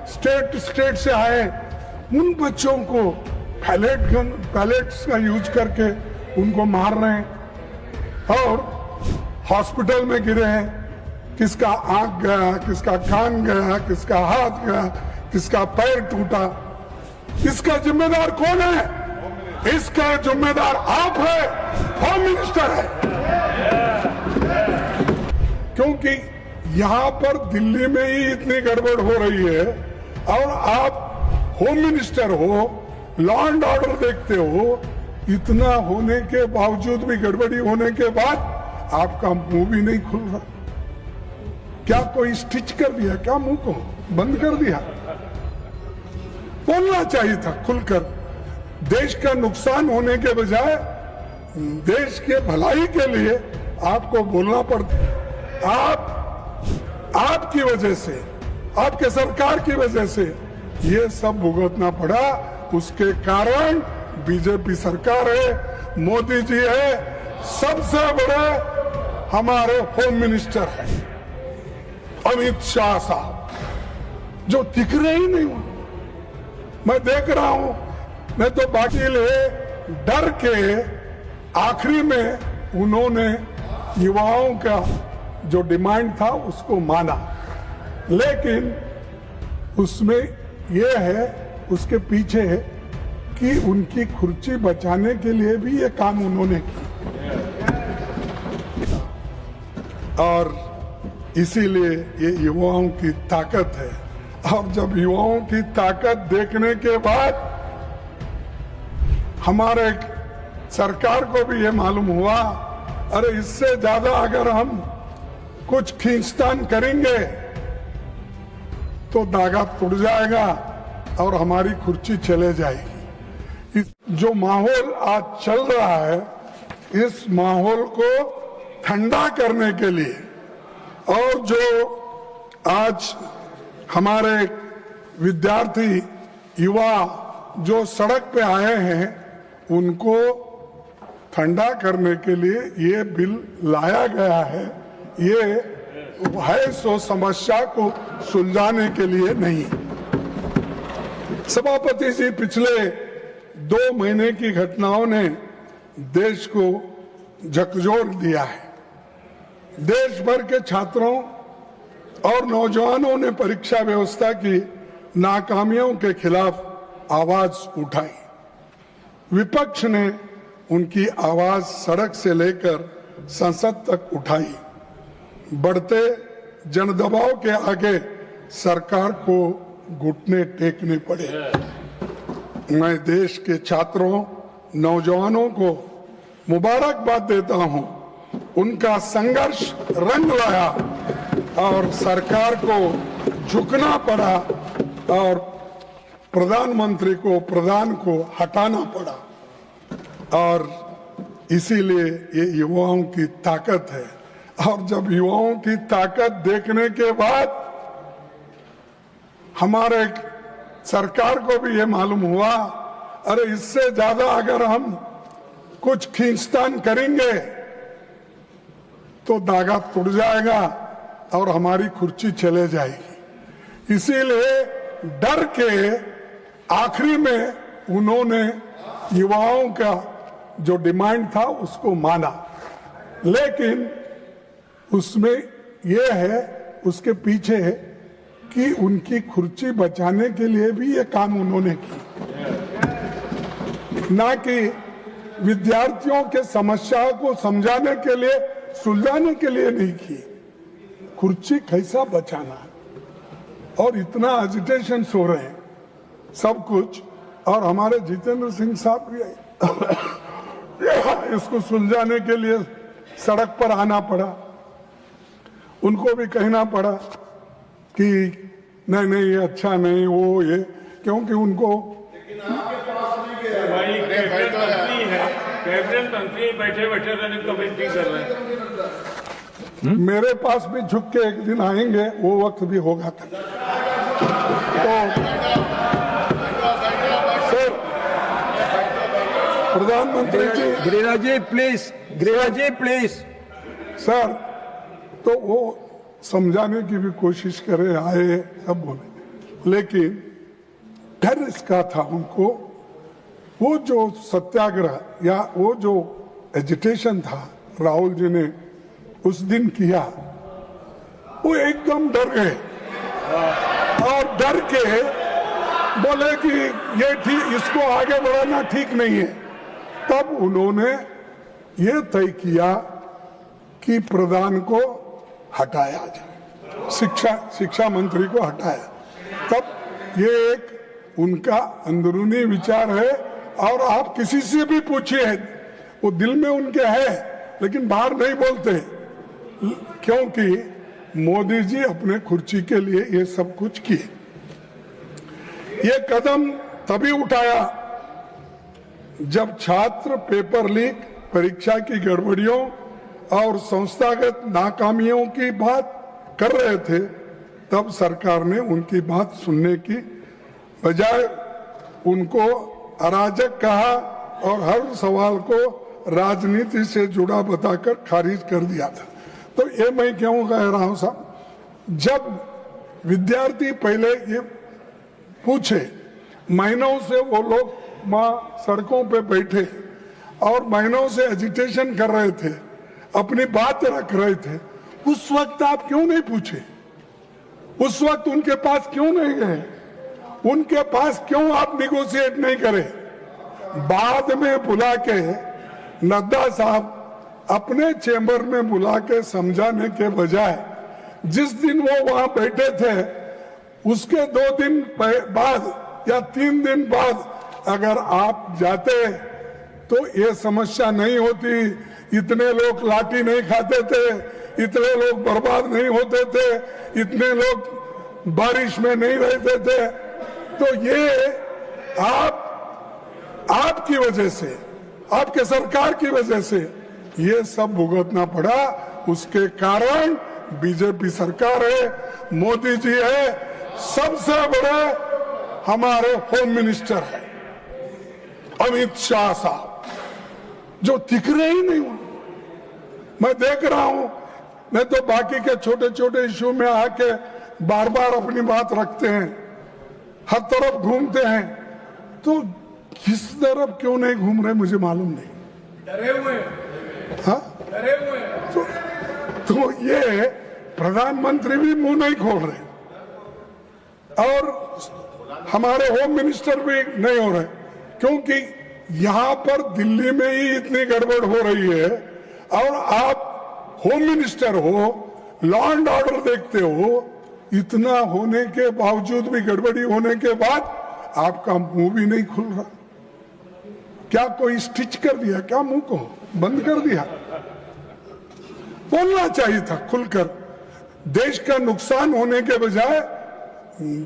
State से आए उन बच्चों को पैलेट्स का यूज करके उनको मार रहे हैं और हॉस्पिटल में गिरे हैं। किसका आंख गया, किसका कान गया, किसका हाथ गया, किसका पैर टूटा। इसका जिम्मेदार कौन है? इसका जिम्मेदार आप है, होम मिनिस्टर है। क्योंकि यहां पर दिल्ली में ही इतनी गड़बड़ हो रही है और आप होम मिनिस्टर हो, लॉ एंड ऑर्डर देखते हो, इतना होने के बावजूद भी, गड़बड़ी होने के बाद आपका मुंह भी नहीं खुल रहा। क्या कोई स्टिच कर दिया क्या? मुंह को बंद कर दिया? बोलना चाहिए था खुलकर। देश का नुकसान होने के बजाय देश के भलाई के लिए आपको बोलना पड़ता। आपकी वजह से, आपके सरकार की वजह से ये सब भुगतना पड़ा। उसके कारण बीजेपी सरकार है, मोदी जी है, सबसे बड़े हमारे होम मिनिस्टर है अमित शाह साहब, जो दिख रहे ही नहीं। मैं देख रहा हूं, मैं तो वकील है, डर के आखिरी में उन्होंने युवाओं का जो डिमांड था उसको माना, लेकिन उसमें यह है, उसके पीछे है कि उनकी कुर्सी बचाने के लिए भी ये काम उन्होंने किया और इसीलिए ये युवाओं की ताकत है। और जब युवाओं की ताकत देखने के बाद हमारे सरकार को भी ये मालूम हुआ, अरे इससे ज्यादा अगर हम कुछ खींचतान करेंगे तो धागा टूट जाएगा और हमारी कुर्सी चले जाएगी। जो माहौल आज चल रहा है, इस माहौल को ठंडा करने के लिए और जो आज हमारे विद्यार्थी युवा जो सड़क पे आए हैं उनको ठंडा करने के लिए ये बिल लाया गया है। ये है सो समस्या को सुलझाने के लिए नहीं। सभापति जी, पिछले 2 महीने की घटनाओं ने देश को झकझोर दिया है। देश भर के छात्रों और नौजवानों ने परीक्षा व्यवस्था की नाकामियों के खिलाफ आवाज उठाई। विपक्ष ने उनकी आवाज सड़क से लेकर संसद तक उठाई। बढ़ते जनदबाव के आगे सरकार को घुटने टेकने पड़े। मैं देश के छात्रों, नौजवानों को मुबारकबाद देता हूं। उनका संघर्ष रंग लाया और सरकार को झुकना पड़ा और प्रधानमंत्री को, प्रधान को हटाना पड़ा। और इसीलिए ये युवाओं की ताकत है। और जब युवाओं की ताकत देखने के बाद हमारे सरकार को भी ये मालूम हुआ, अरे इससे ज्यादा अगर हम कुछ खींचतान करेंगे तो धागा टूट जाएगा और हमारी कुर्सी चले जाएगी। इसीलिए डर के आखिरी में उन्होंने युवाओं का जो डिमांड था उसको माना, लेकिन उसमें यह है, उसके पीछे है कि उनकी कुर्सी बचाने के लिए भी ये काम उन्होंने किया, ना कि विद्यार्थियों के समस्या को समझाने के लिए, सुलझाने के लिए नहीं की। कुर्सी कैसा बचाना है और इतना एजिटेशन हो रहे हैं सब कुछ। और हमारे जितेंद्र सिंह साहब भी इसको सुलझाने के लिए सड़क पर आना पड़ा। उनको भी कहना पड़ा कि नहीं नहीं ये अच्छा नहीं, वो ये, क्योंकि उनको बैठे बैठे रहने कमेंट्री कर रहे हैं। मेरे पास भी झुक के एक दिन आएंगे, वो वक्त भी होगा। तो सर, प्रधानमंत्री जी, गिरिराज जी प्लीज सर, तो वो समझाने की भी कोशिश करे, आए, सब बोले। लेकिन डर इसका था उनको, वो जो सत्याग्रह या वो जो एजिटेशन था राहुल जी ने उस दिन किया, वो एकदम डर गए और डर के बोले कि ये ठीक, इसको आगे बढ़ाना ठीक नहीं है। तब उन्होंने ये तय किया कि प्रधान को हटाया जाए, शिक्षा मंत्री को हटाया। तब ये एक उनका अंदरूनी विचार है और आप किसी से भी पूछिए, वो दिल में उनके है लेकिन बाहर नहीं बोलते, क्योंकि मोदी जी अपने कुर्सी के लिए ये सब कुछ किए। ये कदम तभी उठाया जब छात्र पेपर लीक, परीक्षा की गड़बड़ियों और संस्थागत नाकामियों की बात कर रहे थे। तब सरकार ने उनकी बात सुनने की बजाय उनको अराजक कहा और हर सवाल को राजनीति से जुड़ा बताकर खारिज कर दिया था। तो ये मैं क्यों कह रहा हूं साहब, जब विद्यार्थी पहले ये पूछे, महीनों से वो लोग वहाँ सड़कों पे बैठे और महीनों से एजिटेशन कर रहे थे, अपनी बात रख रहे थे, उस वक्त आप क्यों नहीं पूछे? उस वक्त उनके पास क्यों नहीं गए? उनके पास क्यों आप निगोशिएट नहीं करे? बाद में बुला के नड्डा साहब अपने चेंबर में बुला के समझाने के बजाय जिस दिन वो वहां बैठे थे उसके 2 दिन बाद या 3 दिन बाद अगर आप जाते तो ये समस्या नहीं होती, इतने लोग लाठी नहीं खाते थे, इतने लोग बर्बाद नहीं होते थे, इतने लोग बारिश में नहीं रहते थे। तो ये आपकी वजह से, आपके सरकार की वजह से ये सब भुगतना पड़ा। उसके कारण बीजेपी सरकार है, मोदी जी है, सबसे बड़े हमारे होम मिनिस्टर है अमित शाह साहब, जो दिख रहे ही नहीं। मैं देख रहा हूं, नहीं तो बाकी के छोटे छोटे इश्यू में आके बार बार अपनी बात रखते हैं, हर तरफ घूमते हैं। तो किस तरफ क्यों नहीं घूम रहे मुझे मालूम नहीं। डरे हुए, हाँ, डरे हुए। तो ये प्रधानमंत्री भी मुंह नहीं खोल रहे और हमारे होम मिनिस्टर भी नहीं हो रहे, क्योंकि यहां पर दिल्ली में ही इतनी गड़बड़ हो रही है और आप होम मिनिस्टर हो, लॉ एंड ऑर्डर देखते हो, इतना होने के बावजूद भी, गड़बड़ी होने के बाद आपका मुंह भी नहीं खुल रहा। क्या कोई स्टिच कर दिया क्या? मुंह को बंद कर दिया? बोलना चाहिए था खुलकर। देश का नुकसान होने के बजाय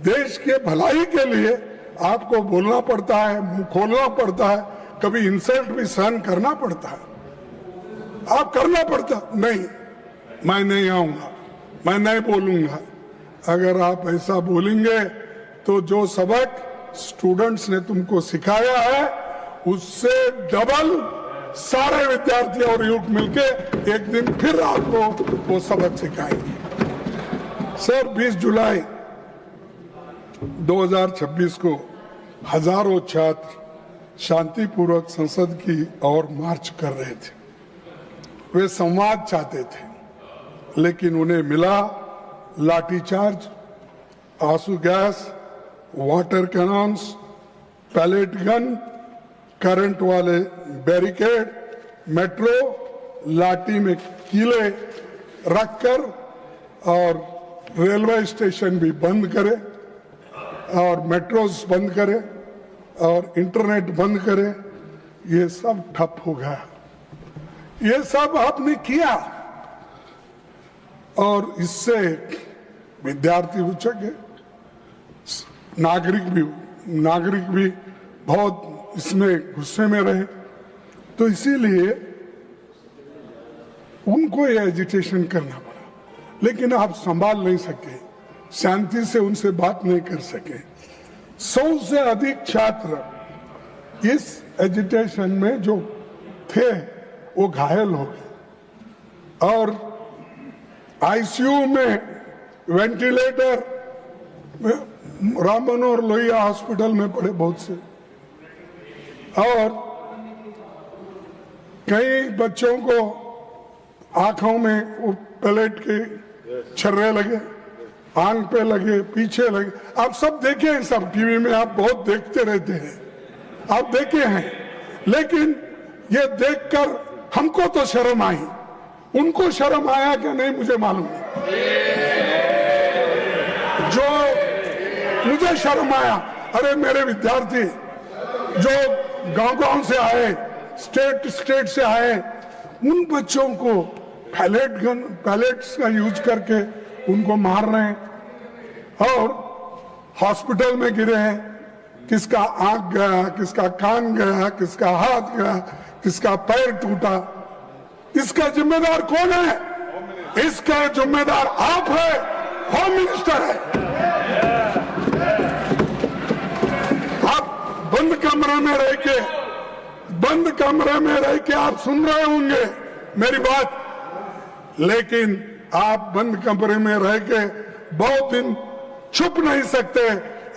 देश के भलाई के लिए आपको बोलना पड़ता है, मुंह खोलना पड़ता है, कभी इंसल्ट भी सहन करना पड़ता है। आप करना पड़ता नहीं, मैं नहीं आऊंगा, मैं नहीं बोलूंगा। अगर आप ऐसा बोलेंगे तो जो सबक स्टूडेंट्स ने तुमको सिखाया है उससे डबल सारे विद्यार्थी और युवक मिलके एक दिन फिर आपको वो सबक सिखाएंगे। सर, 20 जुलाई 2026 को हजारों छात्र शांतिपूर्वक संसद की ओर मार्च कर रहे थे। वे संवाद चाहते थे, लेकिन उन्हें मिला लाठीचार्ज, आंसू gas, water cannons, pellet gun, current वाले बैरिकेड, मेट्रो लाठी में कीले रखकर और रेलवे स्टेशन भी बंद करे और मेट्रोस बंद करे और इंटरनेट बंद करे। ये सब ठप हो गया। ये सब आपने किया और इससे विद्यार्थी उचक गए, नागरिक भी बहुत इसमें गुस्से में रहे। तो इसीलिए उनको ये एजिटेशन करना पड़ा, लेकिन आप संभाल नहीं सके, शांति से उनसे बात नहीं कर सके। 100 से अधिक छात्र इस एजिटेशन में जो थे वो घायल हो गए और आईसीयू में वेंटिलेटर राम मनोहर लोहिया हॉस्पिटल में पड़े बहुत से, और कई बच्चों को आंखों में वो पैलेट के छर्रे लगे, आंख पे लगे, पीछे लगे। आप सब देखे हैं, सब टीवी में आप बहुत देखते रहते हैं, आप देखे हैं। लेकिन ये देखकर हमको तो शर्म आई, उनको शर्म आया कि नहीं मुझे मालूम नहीं। जो मुझे शर्म आया, अरे मेरे विद्यार्थी जो गांव-गांव से आए, स्टेट से आए, उन बच्चों को पैलेट्स का यूज करके उनको मार रहे हैं और हॉस्पिटल में गिरे हैं। किसका आंख गया, किसका कान गया, किसका हाथ गया, किसका पैर टूटा। इसका जिम्मेदार कौन है? इसका जिम्मेदार आप है, होम मिनिस्टर है। आप बंद कमरे में रह के आप सुन रहे होंगे मेरी बात, लेकिन आप बंद कमरे में रह के बहुत दिन छुप नहीं सकते।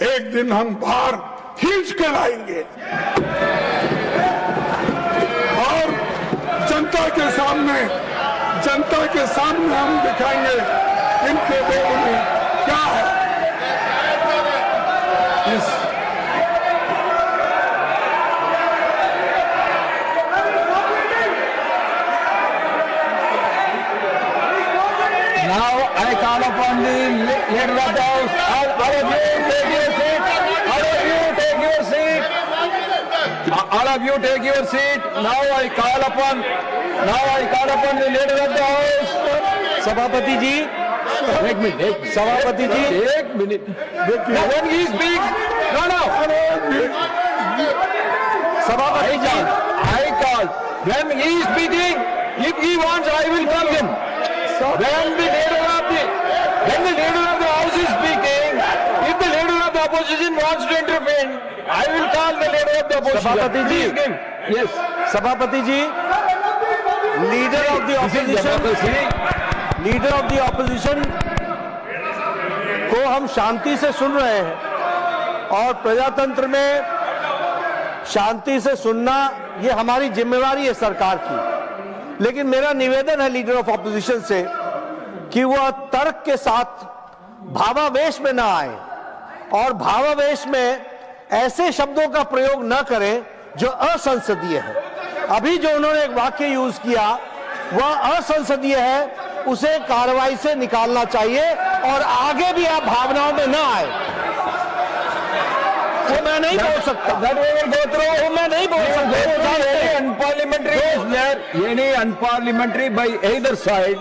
एक दिन हम बाहर खींच के लाएंगे और जनता के सामने हम दिखाएंगे इनके दिलों में क्या है। Now I call upon the leader of the house. All of you take your seat. All of you take your seat. All of you take your seat. Now I call upon the leader of the house. सभापति जी, एक minute, सभापति जी, एक minute. When he speaks, no. सभापति जी, I call. When he is speaking, if he wants, I will call him. When the leader of the house is speaking, if the leader of the opposition wants to intervene, I will call the leader of the opposition. सभापति जी, yes, सभापति जी, leader of the opposition को हम शांति से सुन रहे हैं और प्रजातंत्र में शांति से सुनना ये हमारी जिम्मेवारी है सरकार की। लेकिन मेरा निवेदन है लीडर ऑफ ऑपोजिशन से कि वह तर्क के साथ भावावेश में ना आए और भावावेश में ऐसे शब्दों का प्रयोग न करें जो असंसदीय है। अभी जो उन्होंने एक वाक्य यूज किया वह असंसदीय है, उसे कार्रवाई से निकालना चाहिए और आगे भी आप भावनाओं में ना आए। वो मैं नहीं बोल सकता, मैं नहीं बोल सकता। Unparliamentary by either side,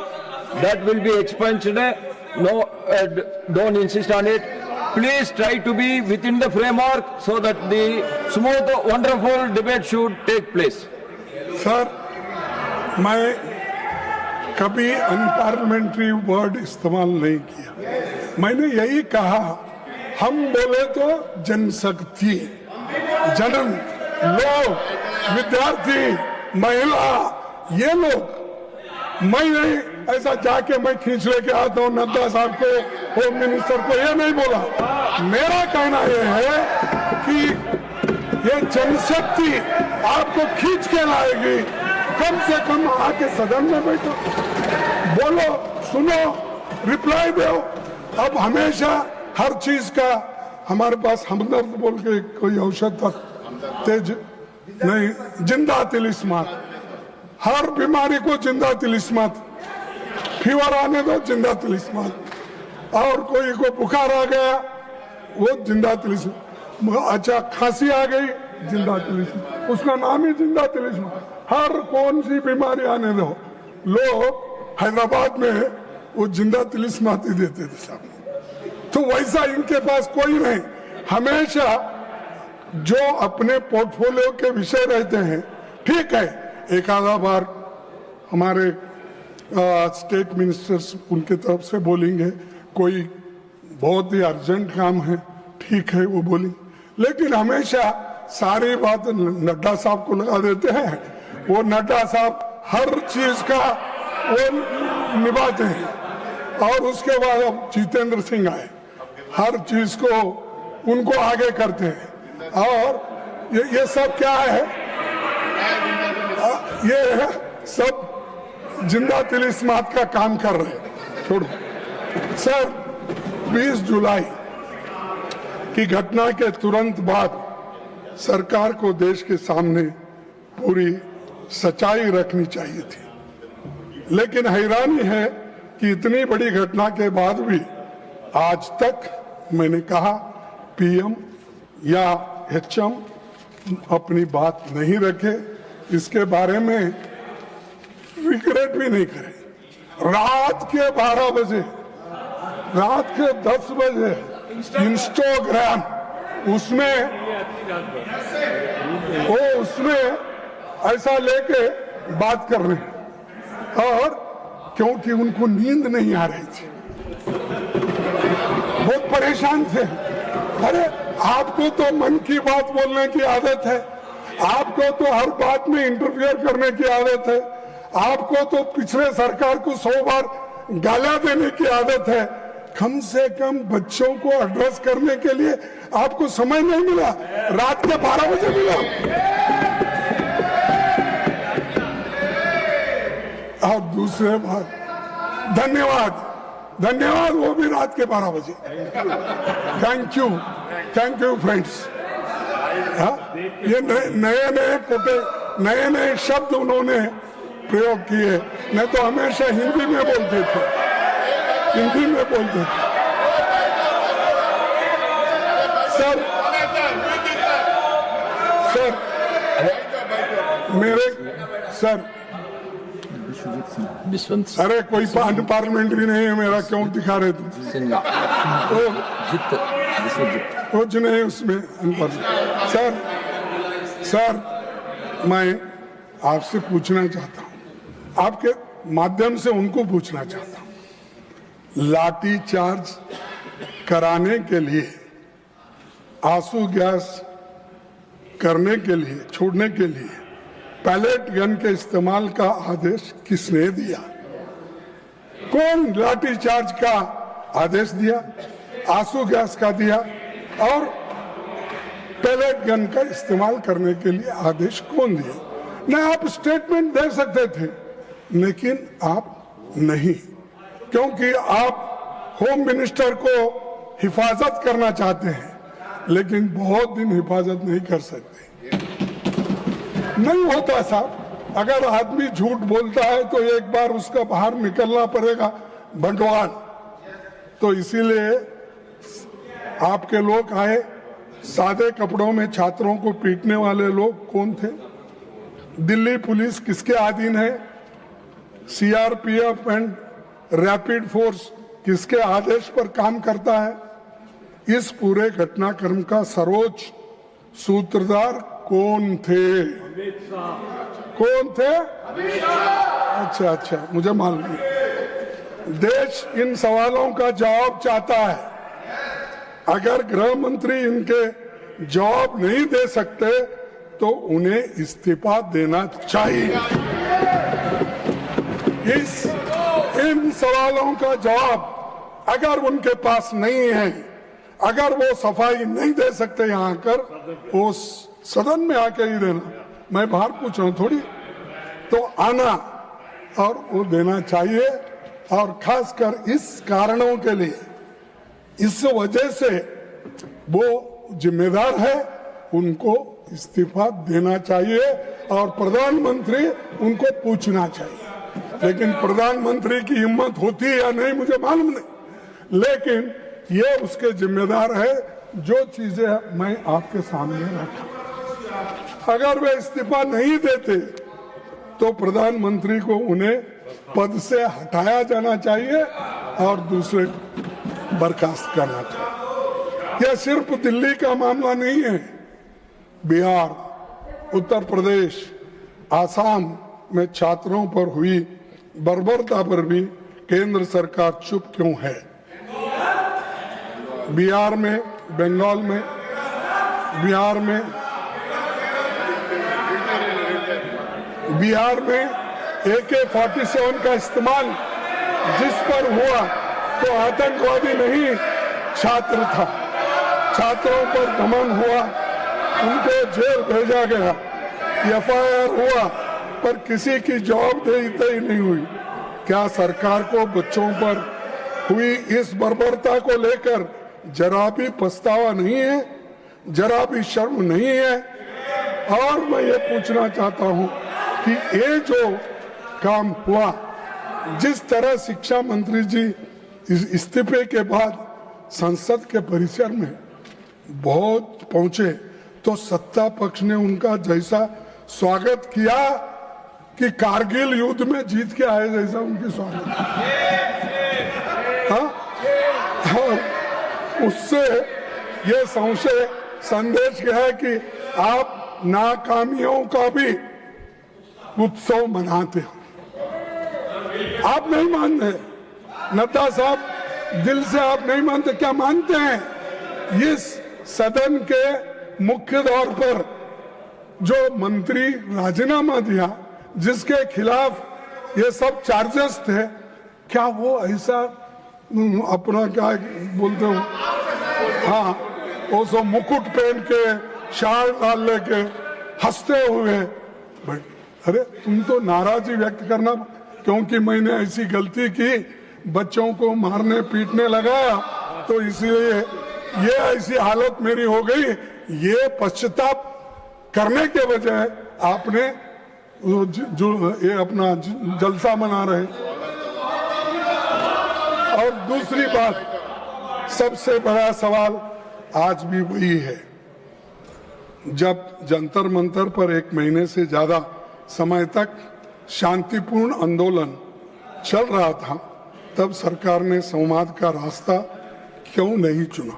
that will be expunged. No, don't insist on it. Please try to be within the framework so that the smooth, wonderful debate should take place. Sir, मैं कभी अनपार्लियामेंट्री वर्ड इस्तेमाल नहीं किया। मैंने यही कहा, हम बोले तो जनशक्ति, जनन, लोग, विद्यार्थी, महिला, ये लोग। मैं नहीं ऐसा जाके मैं खींच लेके आता हूँ नड्डा साहब को, होम मिनिस्टर को, ये नहीं बोला। मेरा कहना ये है कि ये जनशक्ति आपको खींच के लाएगी। कम से कम आके सदन में बैठो, बोलो, सुनो, रिप्लाई दो। अब हमेशा हर चीज का हमारे पास हमदर्द बोल के कोई औषध था, तेज नहीं, जिंदा तिलिस्मात। हर बीमारी को जिंदा तिलिस्मात, फीवर आने दो जिंदा तिलिस्मात, और कोई को बुखार आ गया वो जिंदा तिलिस्मात, अच्छा खांसी आ गई जिंदा तिलिस्मात, उसका नाम ही जिंदा तिलिस्मात। हर कौन सी बीमारी आने दो, लोग हैदराबाद में वो जिंदा तिलिस्मात ही देते थे साहब। तो वैसा इनके पास कोई नहीं। हमेशा जो अपने पोर्टफोलियो के विषय रहते हैं, ठीक है, एक आधा बार हमारे स्टेट मिनिस्टर्स उनके तरफ से बोलेंगे, कोई बहुत ही अर्जेंट काम है, ठीक है, वो बोलेंगे। लेकिन हमेशा सारी बात नड्डा साहब को लगा देते हैं। वो नड्डा साहब हर चीज का वो निभाते हैं। और उसके बाद अब जितेंद्र सिंह आए, हर चीज को उनको आगे करते हैं। और ये सब क्या है, ये सब जिंदा तिल इस्मात का काम कर रहे हैं। छोड़ो सर, 20 जुलाई की घटना के तुरंत बाद सरकार को देश के सामने पूरी सच्चाई रखनी चाहिए थी, लेकिन हैरानी है कि इतनी बड़ी घटना के बाद भी आज तक मैंने कहा पीएम या एचएम अपनी बात नहीं रखे, इसके बारे में रिग्रेट भी नहीं करे। रात के 12 बजे, रात के 10 बजे इंस्टाग्राम उसमें ऐसा लेके बात कर रहे हैं, और क्योंकि उनको नींद नहीं आ रही थी, बहुत परेशान थे। अरे आपको तो मन की बात बोलने की आदत है, आपको तो हर बात में इंटरफियर करने की आदत है, आपको तो पिछले सरकार को 100 बार गालियां देने की आदत है। कम से कम बच्चों को एड्रेस करने के लिए आपको समय नहीं मिला, रात के 12 बजे मिला। और दूसरे बात, धन्यवाद वो भी रात के 12 बजे। Thank you friends. ये नए शब्द उन्होंने प्रयोग किए, नहीं तो हमेशा हिंदी में बोलते थे। सर अरे कोई पार्लियामेंट्री नहीं है मेरा, क्यों दिखा रहे तुम? कुछ नहीं उसमें। सर मैं आपसे पूछना चाहता हूं, आपके माध्यम से उनको पूछना चाहता हूं, लाठी चार्ज कराने के लिए, आंसू गैस करने के लिए, छोड़ने के लिए पैलेट गन के इस्तेमाल का आदेश किसने दिया? कौन लाठी चार्ज का आदेश दिया, आंसू गैस का दिया, और पैलेट गन का इस्तेमाल करने के लिए आदेश कौन दिया? न आप स्टेटमेंट दे सकते थे, लेकिन आप नहीं, क्योंकि आप होम मिनिस्टर को हिफाजत करना चाहते हैं, लेकिन बहुत दिन हिफाजत नहीं कर सकते। नहीं होता साहब, अगर आदमी झूठ बोलता है तो एक बार उसका बाहर निकलना पड़ेगा भगवान। तो इसीलिए आपके लोग आए, सादे कपड़ों में छात्रों को पीटने वाले लोग कौन थे? दिल्ली पुलिस किसके अधीन है? सीआरपीएफ एंड रैपिड फोर्स किसके आदेश पर काम करता है? इस पूरे घटनाक्रम का सर्वोच्च सूत्रधार कौन थे? अच्छा, मुझे मालूम नहीं। देश इन सवालों का जवाब चाहता है। अगर गृह मंत्री इनके जवाब नहीं दे सकते तो उन्हें इस्तीफा देना चाहिए। इन सवालों का जवाब अगर उनके पास नहीं है, अगर वो सफाई नहीं दे सकते यहाँ आकर, वो सदन में आके ही देना, मैं बाहर पूछ रहा हूँ थोड़ी, तो आना और वो देना चाहिए। और खासकर इस कारणों के लिए, इस वजह से वो जिम्मेदार है, उनको इस्तीफा देना चाहिए और प्रधानमंत्री उनको पूछना चाहिए। लेकिन प्रधानमंत्री की हिम्मत होती है या नहीं मुझे मालूम नहीं, लेकिन ये उसके जिम्मेदार है जो चीजें मैं आपके सामने रखा। अगर वे इस्तीफा नहीं देते तो प्रधानमंत्री को उन्हें पद से हटाया जाना चाहिए और दूसरे बर्खास्त करना चाहिए। यह सिर्फ दिल्ली का मामला नहीं है, बिहार, उत्तर प्रदेश, आसाम में छात्रों पर हुई बर्बरता पर भी केंद्र सरकार चुप क्यों है? बिहार में, बंगाल में, बिहार में AK-47 का इस्तेमाल जिस पर हुआ तो आतंकवादी नहीं, छात्र था। छात्रों पर दमन हुआ, उनको जेल भेजा गया, एफआईआर हुआ, पर किसी की जवाबदेही तय नहीं हुई। क्या सरकार को बच्चों पर हुई इस बर्बरता को लेकर जरा भी पछतावा नहीं है, जरा भी शर्म नहीं है? और मैं ये पूछना चाहता हूं कि ये जो काम हुआ, जिस तरह शिक्षा मंत्री जी इस्तीफे के बाद संसद के परिसर में बहुत पहुंचे, तो सत्ता पक्ष ने उनका जैसा स्वागत किया कि कारगिल युद्ध में जीत के आए जैसा उनकी स्वागत। हाँ? और उससे ये संशय संदेश गया कि आप नाकामियों का भी उत्सव मनाते हो। आप नहीं मानते नड्डा साहब, दिल से आप नहीं मानते, क्या मानते हैं? इस सदन के मुख्य तौर पर जो मंत्री राजीनामा दिया, जिसके खिलाफ ये सब चार्जेस थे, क्या वो ऐसा अपना क्या बोलते हो, हाँ, वो सब मुकुट पहन के शाल डाल लेके हंसते हुए, अरे तुम तो नाराजगी व्यक्त करना क्योंकि मैंने ऐसी गलती की, बच्चों को मारने पीटने लगाया, तो इसलिए ये ऐसी हालत मेरी हो गई। ये पश्चाताप करने के बजाय आपने जो ये अपना जलसा मना रहे। और दूसरी बात, सबसे बड़ा सवाल आज भी वही है, जब जंतर मंतर पर 1 महीने से ज्यादा समय तक शांतिपूर्ण आंदोलन चल रहा था, तब सरकार ने संवाद का रास्ता क्यों नहीं चुना?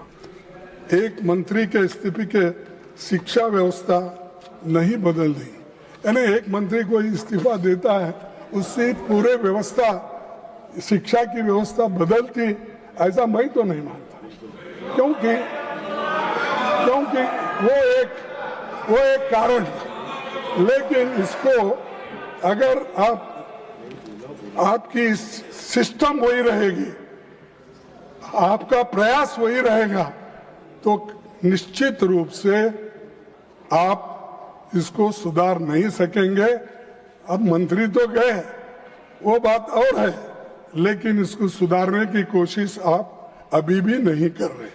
एक मंत्री के इस्तीफे के शिक्षा व्यवस्था नहीं बदल दी, यानी एक मंत्री को इस्तीफा देता है, उससे पूरे व्यवस्था, शिक्षा की व्यवस्था बदलती, ऐसा मैं तो नहीं मानता। क्योंकि वो एक कारण, लेकिन इसको अगर आपकी सिस्टम वही रहेगी, आपका प्रयास वही रहेगा, तो निश्चित रूप से आप इसको सुधार नहीं सकेंगे। अब मंत्री तो गए, वो बात और है, लेकिन इसको सुधारने की कोशिश आप अभी भी नहीं कर रहे।